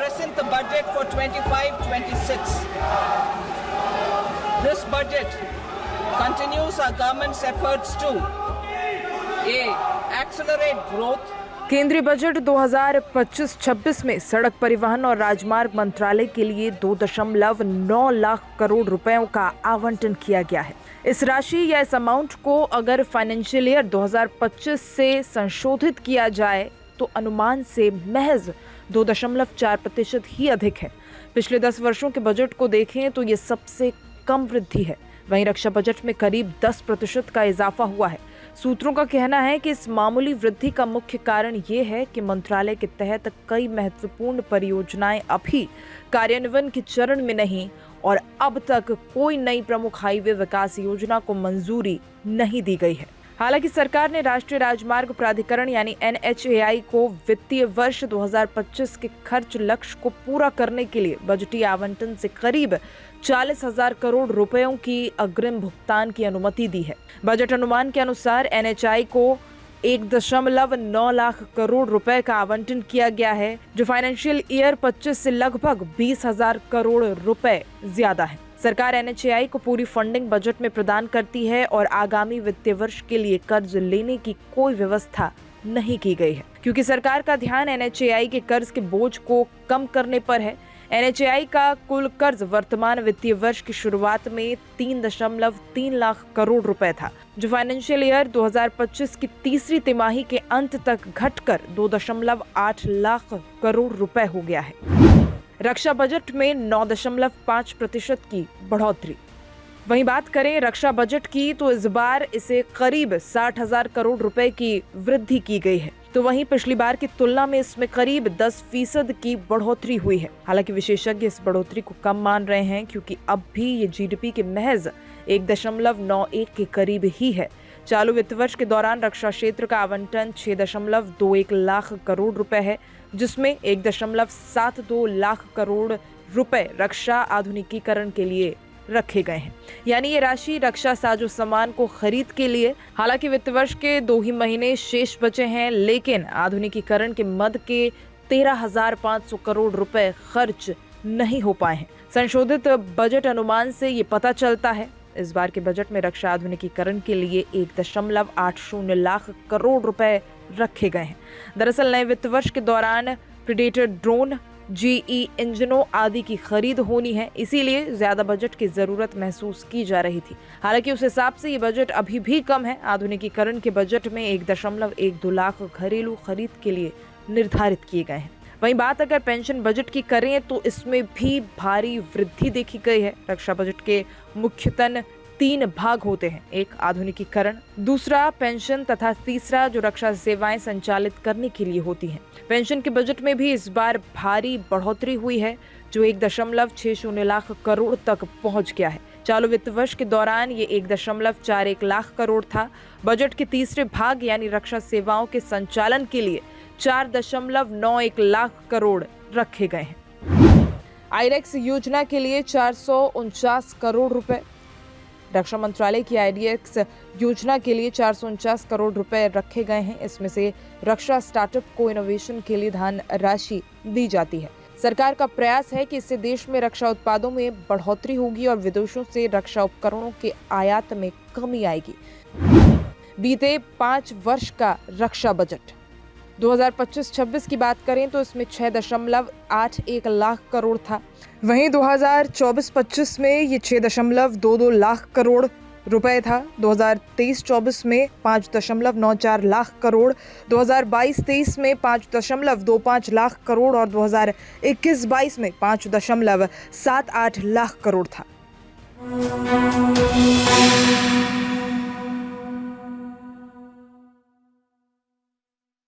present the budget for 25-26. This budget continues our government's efforts to accelerate growth. केंद्रीय budget 2025-26 में सड़क परिवहन और राजमार्ग मंत्रालय के लिए 2.9 लाख करोड़ रुपयों का आवंटन किया गया है। इस राशि या इस अमाउंट को अगर फाइनेंशियल ईयर 2025 से संशोधित किया जाए तो अनुमान से महज 2.4% ही अधिक है। पिछले 10 वर्षों के बजट को देखें तो ये सबसे कम वृद्धि है। वहीं रक्षा बजट में करीब 10% का इजाफा हुआ है। सूत्रों का कहना है कि इस मामूली वृद्धि का मुख्य कारण ये है कि मंत्रालय के तहत कई महत्वपूर्ण परियोजनाएं अभी कार्यान्वयन के चरण में नहीं और अब तक कोई नई प्रमुख हाईवे विकास योजना को मंजूरी नहीं दी गई है। हालांकि सरकार ने राष्ट्रीय राजमार्ग प्राधिकरण यानी NHAI को वित्तीय वर्ष 2025 के खर्च लक्ष्य को पूरा करने के लिए बजटीय आवंटन से करीब 40,000 करोड़ रुपयों की अग्रिम भुगतान की अनुमति दी है। बजट अनुमान के अनुसार NHAI को 1.9 लाख करोड़ रुपए का आवंटन किया गया है, जो फाइनेंशियल ईयर 25 से लगभग 20,000 करोड़ रुपए ज्यादा है। सरकार NHAI को पूरी फंडिंग बजट में प्रदान करती है और आगामी वित्तीय वर्ष के लिए कर्ज लेने की कोई व्यवस्था नहीं की गई है, क्योंकि सरकार का ध्यान NHAI के कर्ज के बोझ को कम करने पर है। NHAI का कुल कर्ज वर्तमान वित्तीय वर्ष की शुरुआत में 3.3 लाख करोड़ रुपए था, जो फाइनेंशियल ईयर 2025 की तीसरी तिमाही के अंत तक घटकर 2.8 लाख करोड़ रुपए हो गया है। रक्षा बजट में 9.5% की बढ़ोतरी। वहीं बात करें रक्षा बजट की तो इस बार इसे करीब 60,000 करोड़ रुपए की वृद्धि की गई है, तो वहीं पिछली बार की तुलना में इसमें करीब 10% की बढ़ोतरी हुई है। हालांकि विशेषज्ञ इस बढ़ोतरी को कम मान रहे हैं, क्योंकि अब भी ये GDP के महज 1.91 के करीब ही है। चालू वित्त वर्ष के दौरान रक्षा क्षेत्र का आवंटन 6.21 लाख करोड़ रुपए है, जिसमें 1.72 लाख करोड़ रुपए रक्षा आधुनिकीकरण के लिए रखे गए हैं। यानी ये राशि रक्षा साजो सामान को खरीद के लिए। हालांकि वित्त वर्ष के 2 ही महीने शेष बचे हैं, लेकिन आधुनिकीकरण के मद के 13,500 करोड़ रुपए खर्च नहीं हो पाए हैं। संशोधित बजट अनुमान से ये पता चलता है। इस बार के बजट में रक्षा आधुनिकीकरण के लिए 1.80 लाख करोड़ रुपए रखे गए हैं। दरअसल नए वित्त वर्ष के दौरान प्रीडेटर ड्रोन, GE इंजनों आदि की खरीद होनी है, इसीलिए ज्यादा बजट की जरूरत महसूस की जा रही थी। हालांकि उस हिसाब से ये बजट अभी भी कम है। आधुनिकीकरण के बजट में 1.12 लाख घरेलू खरीद के लिए निर्धारित किए गए हैं। वहीं बात अगर पेंशन बजट की करें तो इसमें भी भारी वृद्धि देखी गई है। रक्षा बजट के मुख्यतः 3 भाग होते हैं, एक आधुनिकीकरण, दूसरा पेंशन तथा तीसरा जो रक्षा सेवाएं संचालित करने के लिए होती हैं। पेंशन के बजट में भी इस बार भारी बढ़ोतरी हुई है, जो 1.60 लाख करोड़ तक पहुंच गया है। चालू वित्त वर्ष के दौरान ये 1.41 लाख करोड़ था। बजट के तीसरे भाग यानी रक्षा सेवाओं के संचालन के लिए 4.91 लाख करोड़ रखे गए हैं। आईरेक्स योजना के लिए 449 करोड़ रुपए। रक्षा मंत्रालय की IDX योजना के लिए 449 करोड़ रुपए रखे गए हैं। इसमें से रक्षा स्टार्टअप को इनोवेशन के लिए धन राशि दी जाती है। सरकार का प्रयास है कि इससे देश में रक्षा उत्पादों में बढ़ोतरी होगी और विदेशों से रक्षा उपकरणों के आयात में कमी आएगी। बीते 5 वर्ष का रक्षा बजट 2025-26 की बात करें तो इसमें 6.81 लाख करोड़ था। वहीं 2024-25 में ये 6.22 लाख करोड़ रुपए था। 2023-24 में 5.94 लाख करोड़, 2022-23 में 5.25 लाख करोड़ और 2021-22 में 5.78 लाख करोड़ था।